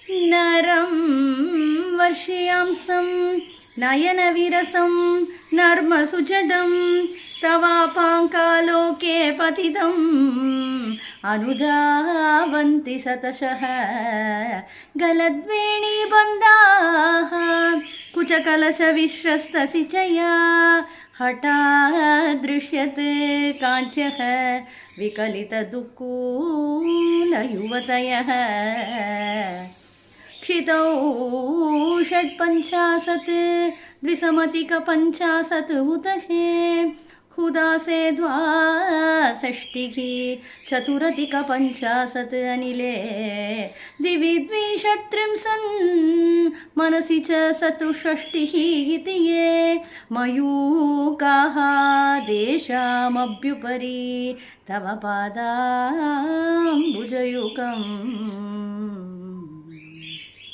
नरं वर्षयांसं नयनविरसं नर्मसुजडं तवापाङ्कालोके पतितम् अनुजावन्ति सतशः गलद्वेणीबन्धाः कुचकलशविश्रस्तसिचया हठात् दृश्यते काञ्चः विकलितदुःखूलयुवतयः क्षितौ 55 द्विसमतिकपञ्चाशत् उतहे खुदासे 62 चतुरधिकपञ्चाशत् अनिले दिवि 33 मनसि च 64 इति ये मयूकाः देशामभ्युपरि तव पादाम्बुजयुगम्।